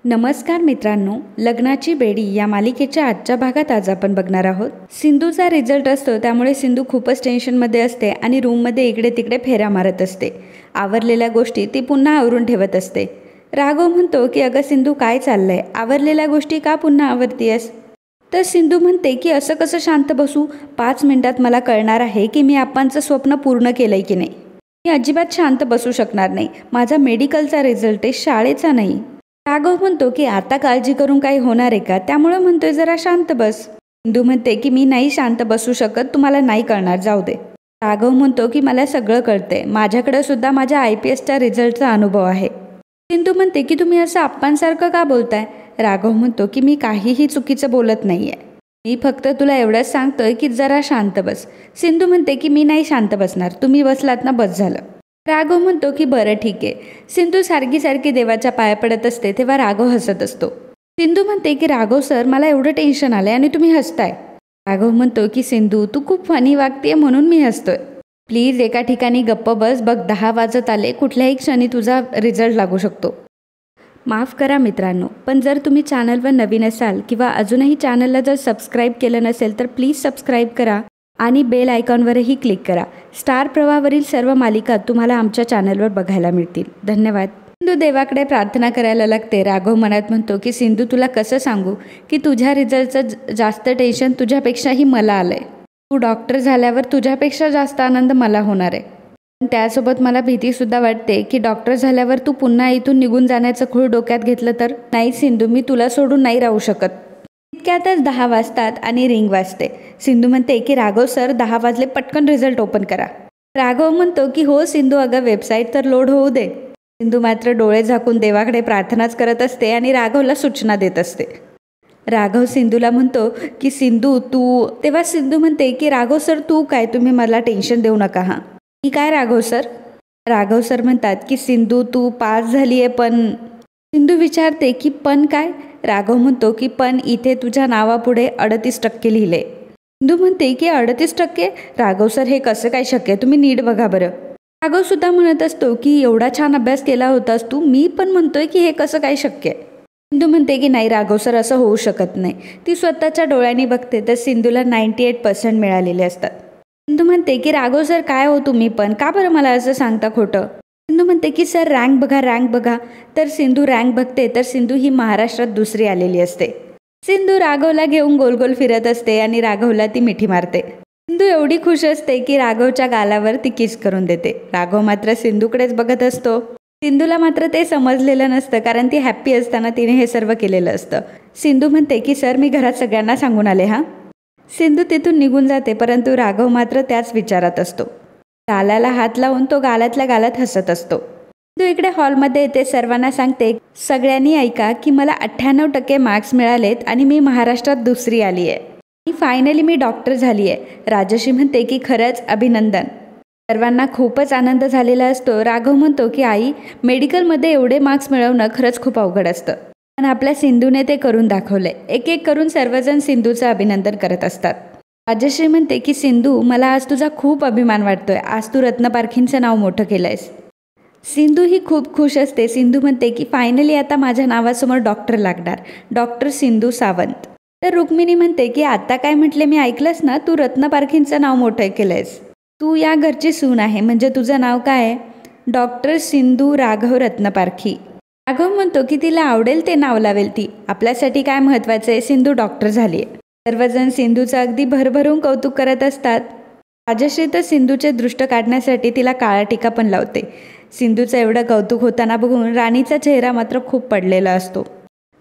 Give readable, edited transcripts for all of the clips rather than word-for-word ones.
नमस्कार मित्रांनो, लग्नाची बेडी या मालिकेच्या आजच्या भागात आज आपण बघणार आहोत. सिंधूचा रिझल्ट असतो त्यामुळे सिंधू खूपच टेन्शनमध्ये असते आणि रूममध्ये इकडे तिकडे फेऱ्या मारत असते. आवरलेल्या गोष्टी ती पुन्हा आवरून ठेवत असते. राघव म्हणतो की अगं सिंधू काय चाललंय, आवरलेल्या गोष्टी का पुन्हा आवरतीयस? तर सिंधू म्हणते की असं कसं शांत बसू, 5 मिनिटात मला कळणार आहे की मी आप्पांचं स्वप्न पूर्ण केलंय की नाही. मी अजिबात शांत बसू शकणार नाही. माझा मेडिकलचा रिझल्ट आहे, शाळेचा नाही. राघव म्हणतो की आता काळजी करून काही होणार आहे का, त्यामुळे म्हणतोय जरा शांत बस. सिंधू म्हणते की मी नाही शांत बसू शकत, तुम्हाला नाही कळणार, जाऊ दे. राघव म्हणतो की मला सगळं कळतंय, माझ्याकडे सुद्धा माझ्या IPSच्या रिझल्टचा अनुभव आहे. सिंधू म्हणते की तुम्ही असं आप्पांसारखं का बोलताय? राघव म्हणतो की मी काहीही चुकीचं बोलत नाहीये, मी फक्त तुला एवढंच सांगतोय की जरा शांत बस. सिंधू म्हणते की मी नाही शांत बसणार, तुम्ही बसलात ना बस झालं. राघव म्हणतो की बरं ठीक आहे. सिंधू सारखी सारखी देवाच्या पाया पडत असते तेव्हा राघव हसत असतो. सिंधू म्हणते की राघव सर, मला एवढं टेन्शन आलंय आणि तुम्ही हसताय. राघव म्हणतो की सिंधू तू खूप फनी वागतेय म्हणून मी हसतोय, प्लीज एका ठिकाणी गप्प बस, बघ 10 वाजत आले, कुठल्याही क्षणी तुझा रिझल्ट लागू शकतो. माफ करा मित्रांनो, पण जर तुम्ही चॅनलवर नवीन असाल किंवा अजूनही चॅनलला जर सबस्क्राईब केलं नसेल तर प्लीज सबस्क्राईब करा आणि बेल आयकॉनवरही क्लिक करा. स्टार प्रवाहावरील सर्व मालिका तुम्हाला आमच्या चॅनलवर बघायला मिळतील. धन्यवाद. सिंधू देवाकडे प्रार्थना करायला लागते. राघव मनात म्हणतो की सिंधू तुला कसं सांगू की तुझ्या रिझल्टचं जास्त टेन्शन तुझ्यापेक्षाही मला आलंय. तू डॉक्टर झाल्यावर तुझ्यापेक्षा जास्त आनंद मला होणार आहे. पण त्यासोबत मला भीतीसुद्धा वाटते की डॉक्टर झाल्यावर तू पुन्हा इथून निघून जाण्याचं खूळ डोक्यात घेतलं तर. नाही सिंधू, मी तुला सोडून नाही राहू शकत. इतक्यातच 10 वाजतात आणि रिंग वाजते. सिंधू म्हणते की राघव सर 10 वाजले, पटकन रिझल्ट ओपन करा. राघव म्हणतो की हो सिंधू, अगं वेबसाईट तर लोड होऊ दे. सिंधू मात्र डोळे झाकून देवाकडे प्रार्थनाच करत असते आणि राघवला सूचना देत असते. राघव सिंधूला म्हणतो की सिंधू तू, तेव्हा सिंधू म्हणते की राघव सर तू काय, तुम्ही मला टेन्शन देऊ नका हां. मी काय राघव सर? राघव सर म्हणतात की सिंधू तू पास झाली आहे पण. सिंधू विचारते की पण काय? राघव म्हणतो की पण इथे तुझ्या नावापुढे 38% लिहिले. सिंधू म्हणते की 38%? राघव सर हे कसं काय शक्य, तुम्ही नीट बघा बरं. राघव सुद्धा म्हणत असतो की एवढा छान अभ्यास केला होतास तू, मी पण म्हणतोय की हे कसं काय शक्य आहे. सिंधू म्हणते की नाही राघव सर, असं होऊ शकत नाही. ती स्वतःच्या डोळ्यांनी बघते तर सिंधूला 98% मिळालेले असतात. सिंधू म्हणते की राघव सर काय हो तुम्ही पण, का बरं मला असं सांगता खोटं? सिंधू म्हणते की सर रँक बघा, रँक बघा. तर सिंधू रँक बघते तर सिंधू ही महाराष्ट्रात दुसरी आलेली असते. सिंधू राघवला घेऊन गोल गोल फिरत असते आणि राघवला ती मिठी मारते. सिंधू एवढी खुश असते की राघवच्या गालावर ती किस करून देते. राघव मात्र सिंधूकडेच बघत असतो. सिंधूला मात्र ते समजलेलं नसतं कारण ती हॅप्पी असताना तिने हे सर्व केलेलं असतं. सिंधू म्हणते की सर मी घरात सगळ्यांना सांगून आले हां. सिंधू तिथून निघून जाते परंतु राघव मात्र त्याच विचारात असतो. गालाला हात लावून तो गालातल्या गालात हसत असतो. सिंधू इकडे हॉलमध्ये येते, सर्वांना सांगते सगळ्यांनी ऐका की मला 98% मार्क्स मिळालेत आणि मी महाराष्ट्रात दुसरी आली आहे आणि फायनली मी डॉक्टर झाली आहे. राजश्री म्हणते की खरंच अभिनंदन. सर्वांना खूपच आनंद झालेला असतो. राघव म्हणतो की आई, मेडिकलमध्ये एवढे मार्क्स मिळवणं खरंच खूप अवघड असतं, पण आपल्या सिंधूने ते करून दाखवलंय. एक एक करून सर्वजण सिंधूचं अभिनंदन करत असतात. राजश्री म्हणते की सिंधू, मला आज तुझा खूप अभिमान वाटतोय, आज तू रत्नपारखींचं नाव मोठं केलंयस. सिंधू ही खूप खुश असते. सिंधू म्हणते की फायनली आता माझ्या नावासमोर डॉक्टर लागणार, डॉक्टर सिंधू सावंत. तर रुक्मिणी म्हणते की आता काय म्हटले मी ऐकलंस ना, तू रत्नपारखींचं नाव मोठं केलंयस, तू या घरची सून आहे, म्हणजे तुझं नाव काय आहे? डॉक्टर सिंधू राघव रत्नपारखी. राघव म्हणतो की तिला आवडेल ते नाव लावेल ती, आपल्यासाठी काय महत्त्वाचं आहे, सिंधू डॉक्टर झाली आहे. सर्वजण सिंधूचं अगदी भरभरून कौतुक करत असतात. राजश्री तर सिंधूचे दृष्ट काढण्यासाठी तिला काळा टीका पण लावते. सिंधूचं एवढं कौतुक होताना बघून राणीचा चेहरा मात्र खूप पडलेला असतो.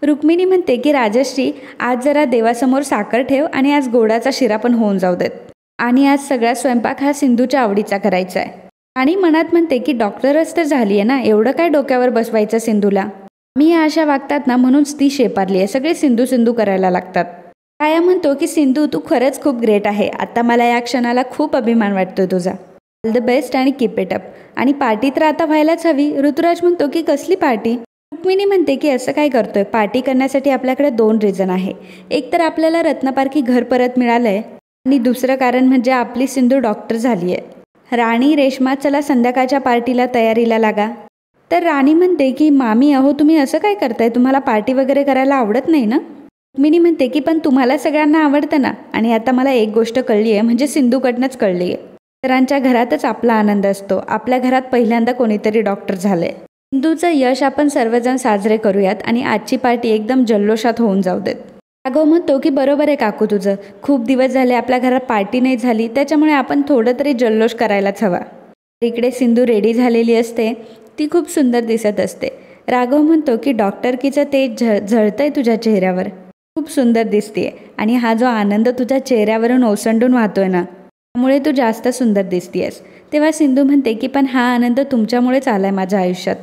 रुक्मिणी म्हणते की राजश्री, आज जरा देवासमोर साखर ठेव आणि आज गोडाचा शिरा पण होऊन जाऊ देत आणि आज सगळा स्वयंपाक हा सिंधूच्या आवडीचा करायचा आहे. आणि मनात म्हणते की डॉक्टरच तर झाली आहे ना, एवढं काय डोक्यावर बसवायचं सिंधूला. मी या अशा वागतात ना म्हणूनच ती शेपारली आहे, सगळे सिंधू सिंधू करायला लागतात. काया म्हणतो की सिंधू तू खरंच खूप ग्रेट आहे, आता मला या क्षणाला खूप अभिमान वाटतोय तुझा. ऑल द बेस्ट आणि कीप इट अप. आणि पार्टी तर आता व्हायलाच हवी. ऋतुराज म्हणतो की कसली पार्टी? रुक्मिणी म्हणते की असं काय करतोय, पार्टी करण्यासाठी आपल्याकडे 2 रिझन आहे. एक तर आपल्याला रत्नपारखी घर परत मिळालंय आणि दुसरं कारण म्हणजे आपली सिंधू डॉक्टर झाली आहे. राणी, रेश्मा, चला संध्याकाळच्या पार्टीला तयारीला लागा. तर राणी म्हणते की मामी अहो तुम्ही असं काय करताय, तुम्हाला पार्टी वगैरे करायला आवडत नाही ना. रुक्मिणी म्हणते की पण तुम्हाला सगळ्यांना आवडतं ना. आणि आता मला एक गोष्ट कळली आहे, म्हणजे सिंधूकडनंच कळली आहे. इतरांच्या घरातच आपला आनंद असतो. आपल्या घरात पहिल्यांदा कोणीतरी डॉक्टर झालंय. सिंधूचं यश आपण सर्वजण साजरे करूयात आणि आजची पार्टी एकदम जल्लोषात होऊन जाऊ देत. राघव म्हणतो की बरोबर आहे काकू तुझं, खूप दिवस झाले आपल्या घरात पार्टी नाही झाली, त्याच्यामुळे आपण थोडं तरी जल्लोष करायलाच हवा. इकडे सिंधू रेडी झालेली असते, ती खूप सुंदर दिसत असते. राघव म्हणतो की डॉक्टरकीचं तेज झळतंय तुझ्या चेहऱ्यावर, खूप सुंदर दिसतेय आणि हा जो आनंद तुझ्या चेहऱ्यावरून ओसंडून वाहतोय ना, त्यामुळे तू जास्त सुंदर दिसतेयस. तेव्हा सिंधू म्हणते की पण हा आनंद तुमच्यामुळेच आलाय माझ्या आयुष्यात.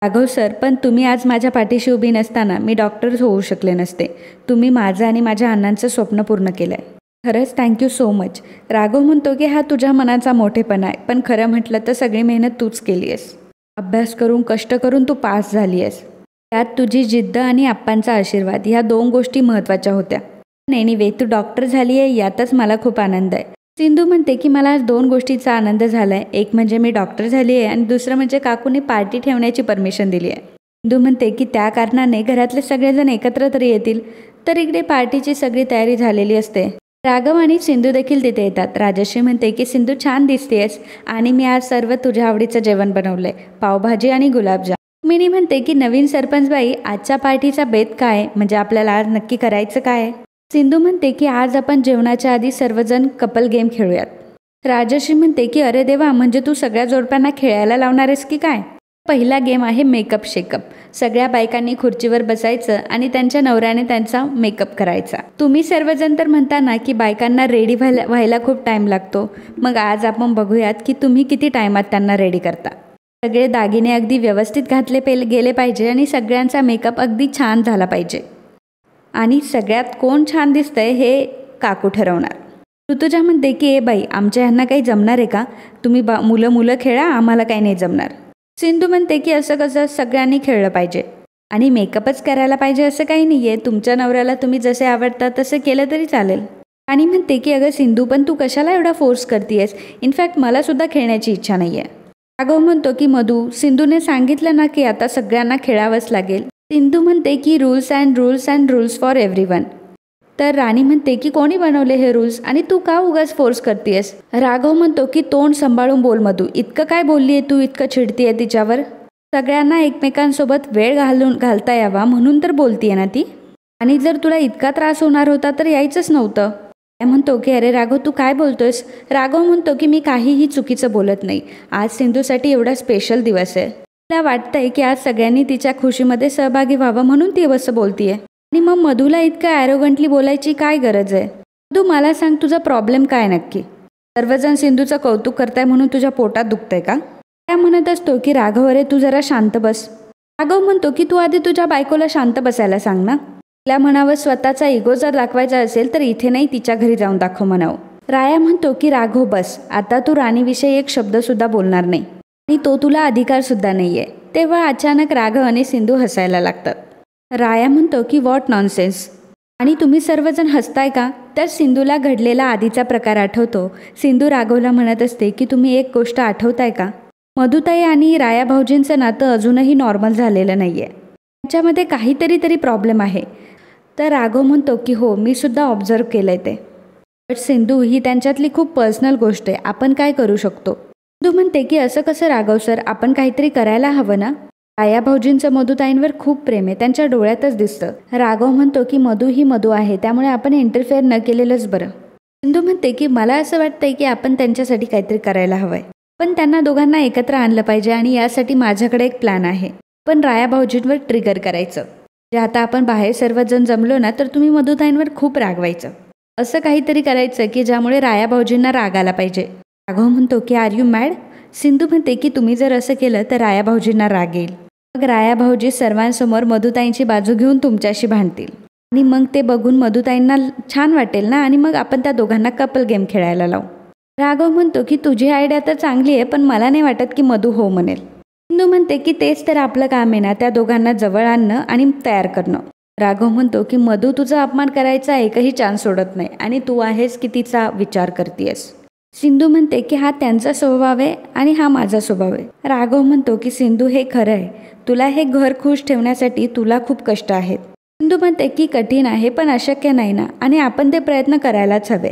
राघव सर, पण तुम्ही आज माझ्या पाठीशी उभी नसताना मी डॉक्टर होऊ शकले नसते. तुम्ही माझं आणि माझ्या अण्णांचं स्वप्न पूर्ण केलं आहे. खरंच थँक्यू सो मच. राघव म्हणतो की हा तुझ्या मनाचा मोठेपणा आहे, पण खरं म्हटलं तर सगळी मेहनत तूच केली आहेस. अभ्यास करून कष्ट करून तू पास झाली आहेस. त्यात तुझी जिद्द आणि आप्पांचा आशीर्वाद ह्या 2 गोष्टी महत्त्वाच्या होत्या. एनिवे तू डॉक्टर झाली आहे यातच मला खूप आनंद आहे. सिंधू म्हणते की मला आज 2 गोष्टीचा आनंद झाला आहे. एक म्हणजे मी डॉक्टर झाली आहे आणि दुसरं म्हणजे काकूने पार्टी ठेवण्याची परमिशन दिली आहे. सिंधू म्हणते की त्या कारणाने घरातले सगळेजण एकत्र तरी येतील. तर इकडे पार्टीची सगळी तयारी झालेली असते. राघव आणि सिंधू देखील तिथे येतात. राजश्री म्हणते की सिंधू छान दिसतेस आणि मी आज सर्व तुझ्या आवडीचं जेवण बनवलंय, पावभाजी आणि गुलाबजाम. मिनी म्हणते की नवीन सरपंचबाई आजच्या पार्टीचा बेत काय, म्हणजे आपल्याला आज नक्की करायचं काय. सिंधू म्हणते की आज आपण जेवणाच्या आधी सर्वजण कपल गेम खेळूयात. राजश्री म्हणते की अरे देवा, म्हणजे तू सगळ्या जोडप्यांना खेळायला लावणार आहेस की काय. पहिला गेम आहे मेकअप शेकअप. सगळ्या बायकांनी खुर्चीवर बसायचं आणि त्यांच्या नवऱ्याने त्यांचा मेकअप करायचा. तुम्ही सर्वजण तर म्हणता ना की बायकांना रेडी व्हायला खूप टाईम लागतो, मग आज आपण बघूयात की तुम्ही किती टायमात त्यांना रेडी करता. सगळे दागिने अगदी व्यवस्थित घातले गेले पाहिजे आणि सगळ्यांचा मेकअप अगदी छान झाला पाहिजे. आणि सगळ्यात कोण छान दिसतंय हे काकू ठरवणार. ऋतुजा म्हणते की ए बाई, आमच्या ह्यांना काही जमणार आहे का, तुम्ही मुलं खेळा, आम्हाला काही नाही जमणार. सिंधू म्हणते की असं कसं, सगळ्यांनी खेळलं पाहिजे आणि मेकअपच करायला पाहिजे असं काही नाही आहे. तुमच्या नवऱ्याला तुम्ही जसे आवडतात तसं केलं तरी चालेल. आणि म्हणते की अगं सिंधू, पण तू कशाला एवढा फोर्स करतेयस, इनफॅक्ट मला सुद्धा खेळण्याची इच्छा नाही आहे. राघव म्हणतो की मधू, सिंधूने सांगितलं ना की आता सगळ्यांना खेळावंच लागेल. सिंधू म्हणते की rules and rules for everyone. तर राणी म्हणते की कोणी बनवले हे रूल्स आणि तू का उगाच फोर्स करतेयस. राघव म्हणतो की तोंड सांभाळून बोल मधू, इतकं काय बोललीये तू, इतकं चिडतीये तिच्यावर. सगळ्यांना एकमेकांसोबत वेळ घालता यावा म्हणून तर बोलतीये ना ती. आणि जर तुला इतका त्रास होणार होता तर यायचंच नव्हतं. म्हणतो की अरे राघव तू काय बोलतोयस. राघव म्हणतो की मी काहीही चुकीचं बोलत नाही. आज सिंधूसाठी एवढा स्पेशल दिवस आहे. तिला वाटतंय की आज सगळ्यांनी तिच्या खुशीमध्ये सहभागी व्हावं म्हणून ती असं बोलतीये. आणि मग मधूला इतकं ॲरोगंटली बोलायची काय गरज आहे. मधू मला सांग, तुझा प्रॉब्लेम काय नक्की. सर्वजण सिंधूचं कौतुक करताय म्हणून तुझ्या पोटात दुखतंय का. त्या म्हणत असतो की राघव अरे तू जरा शांत बस. राघव म्हणतो की तू आधी तुझ्या बायकोला शांत बसायला सांग ना. तिला म्हणावं स्वतःचा इगो जर दाखवायचा असेल तर इथे नाही, तिच्या घरी जाऊन दाखव म्हणावं. राया म्हणतो की राघव बस, आता तू राणीविषयी एक शब्दसुद्धा बोलणार नाही आणि तो तुला अधिकारसुद्धा नाही आहे. तेव्हा अचानक राघव आणि सिंधू हसायला लागतात. राया म्हणतो की व्हॉट नॉनसेन्स, आणि तुम्ही सर्वजण हसताय का. तर सिंधूला घडलेला आधीचा प्रकार आठवतो. सिंधू राघवला म्हणत असते की तुम्ही एक गोष्ट आठवताय का, मधुताई आणि राया भाऊजींचं नातं अजूनही नॉर्मल झालेलं नाही आहे, त्यांच्यामध्ये काहीतरी प्रॉब्लेम आहे. तर राघव म्हणतो की हो मी सुद्धा ऑब्झर्व केलं आहे ते, बट सिंधू ही त्यांच्यातली खूप पर्सनल गोष्ट आहे, आपण काय करू शकतो. सिंधू म्हणते की असं कसं राघव सर, आपण काहीतरी करायला हवं ना. राया भाऊजींचं मधुताईंवर खूप प्रेम आहे, त्यांच्या डोळ्यातच दिसतं. राघव म्हणतो की मधू ही मधू आहे, त्यामुळे आपण इंटरफेअर न केलेलंच बरं. सिंधू म्हणते की मला असं वाटतंय की आपण त्यांच्यासाठी काहीतरी करायला हवंय, पण त्यांना दोघांना एकत्र आणलं पाहिजे आणि यासाठी माझ्याकडे एक प्लॅन आहे. पण राया भाऊजींवर ट्रिगर करायचं. जे आता आपण बाहेर सर्वजण जमलो ना तर तुम्ही मधुताईंवर खूप रागवायचं, असं काहीतरी करायचं की ज्यामुळे राया भाऊजींना राग आला पाहिजे. राघव म्हणतो की आर यू मॅड. सिंधू म्हणते की तुम्ही जर असं केलं तर राया भाऊजींना राग येईल. मग राया भाऊजी सर्वांसमोर मधुताईंची बाजू घेऊन तुमच्याशी भांडतील आणि मग ते बघून मधुताईंना छान वाटेल ना, आणि मग आपण त्या दोघांना कपल गेम खेळायला लावू. राघव म्हणतो की तुझी आयडिया तर चांगली आहे, पण मला नाही वाटत की मधू हो म्हणेल. सिंधू म्हणते की तेच तर आपलं काम आहे ना, त्या दोघांना जवळ आणणं आणि तयार करणं. राघव म्हणतो की मधू तुझा अपमान करायचा एकही चान्स सोडत नाही आणि तू आहेस की तिचा विचार करतेयस. सिंधू म्हणते की हा त्यांचा स्वभाव आहे आणि हा माझा स्वभाव आहे. राघव म्हणतो की सिंधू हे खरं आहे, तुला हे घर खुश ठेवण्यासाठी तुला खूप कष्ट आहेत. सिंधू म्हणते की कठीण आहे पण अशक्य नाही ना, आणि आपण ते प्रयत्न करायलाच हवे.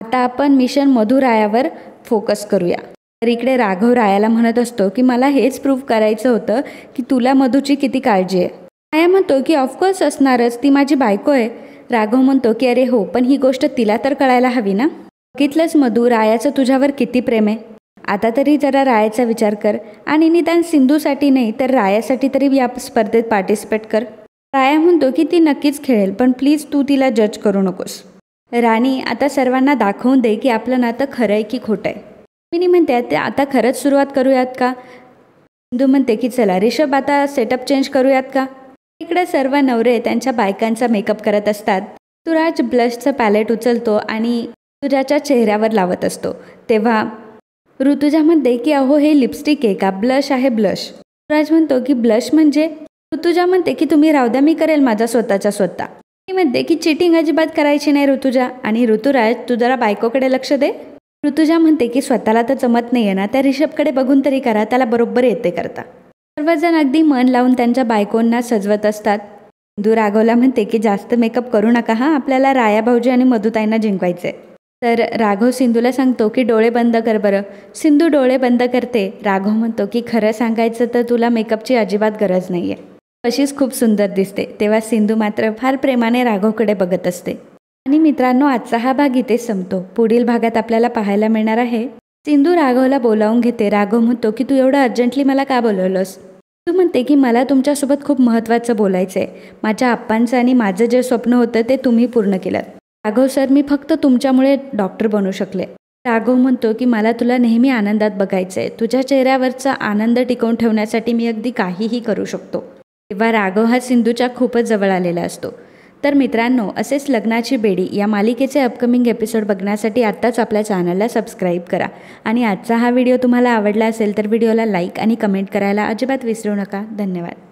आता आपण मिशन मधू रायावर फोकस करूया. तर इकडे राघव रायाला म्हणत असतो की मला हेच प्रूव्ह करायचं होतं की तुला मधूची किती काळजी आहे. राया म्हणतो की ऑफकोर्स असणारच, ती माझी बायको आहे. राघव म्हणतो की अरे हो, पण ही गोष्ट तिला तर कळायला हवी ना. बघितलंस मधू, रायाचं तुझ्यावर किती प्रेम आहे. आता तरी जरा रायाचा विचार कर आणि निदान सिंधूसाठी नाही तर रायासाठी तरी या स्पर्धेत पार्टिसिपेट कर. राया म्हणतो की ती नक्कीच खेळेल, पण प्लीज तू तिला जज करू नकोस. राणी आता सर्वांना दाखवून दे की आपलं नातं खरं आहे की खोटं आहे. मिनी म्हणते आता खरंच सुरुवात करूयात का. सिंधू म्हणते की चला रिषभ आता सेटअप चेंज करूयात का. इकडे सर्व नवरे त्यांच्या बायकांचा मेकअप करत असतात. ऋतुराज ब्लशचं पॅलेट उचलतो आणि ऋतुजाच्या चेहऱ्यावर लावत असतो. तेव्हा ऋतुजा म्हणते की अहो हे लिपस्टिक आहे का, ब्लश आहे ब्लश. ऋतुराज म्हणतो की ब्लश म्हणजे. ऋतुजा म्हणते की तुम्ही राहू द्या, मी करेल माझा स्वतःच्या स्वतः. मी म्हणते की चिटिंग अजिबात करायची नाही ऋतुजा, आणि ऋतुराज तू जरा बायकोकडे लक्ष दे. ऋतुजा म्हणते की स्वतःला तर जमत नाही आहे ना, त्या रिषभकडे बघून तरी करा, त्याला बरोबर येते करता. सर्वजण अगदी मन लावून त्यांच्या बायकोंना सजवत असतात. सिंधू राघवला म्हणते की जास्त मेकअप करू नका हा, आपल्याला राया भाऊजी आणि मधुताईंना जिंकवायचे. तर राघव सिंधूला सांगतो की डोळे बंद कर बरं. सिंधू डोळे बंद करते. राघव म्हणतो की खरं सांगायचं तर तुला मेकअपची अजिबात गरज नाही आहे, अशीच खूप सुंदर दिसते. तेव्हा सिंधू मात्र फार प्रेमाने राघवकडे बघत असते. आणि मित्रांनो, आजचा हा भाग इथे संपतो. पुढील भागात आपल्याला पाहायला मिळणार आहे सिंधू राघवला बोलावून घेते. राघव म्हणतो की तू एवढं अर्जंटली मला का बोलवलंस. तू म्हणते की मला तुमच्यासोबत खूप महत्त्वाचं बोलायचं आहे. माझ्या आप्पांचं आणि माझं जे स्वप्न होतं ते तुम्ही पूर्ण केलं. राघव सर, मी फक्त तुमच्यामुळे डॉक्टर बनू शकले. राघव म्हणतो की मला तुला नेहमी आनंदात बघायचं आहे. तुझ्या चेहऱ्यावरचा आनंद टिकवून ठेवण्यासाठी मी अगदी काहीही करू शकतो. तेव्हा राघव हा सिंधूच्या खूपच जवळ आलेला असतो. तर मित्रांनो, असेच लग्नाची बेडी या मालिकेचे अपकमिंग एपिसोड बघण्यासाठी आत्ताच आपल्या चॅनलला सबस्क्राईब करा. आणि आजचा हा व्हिडिओ तुम्हाला आवडला असेल तर व्हिडिओला लाईक आणि कमेंट करायला अजिबात विसरू नका. धन्यवाद.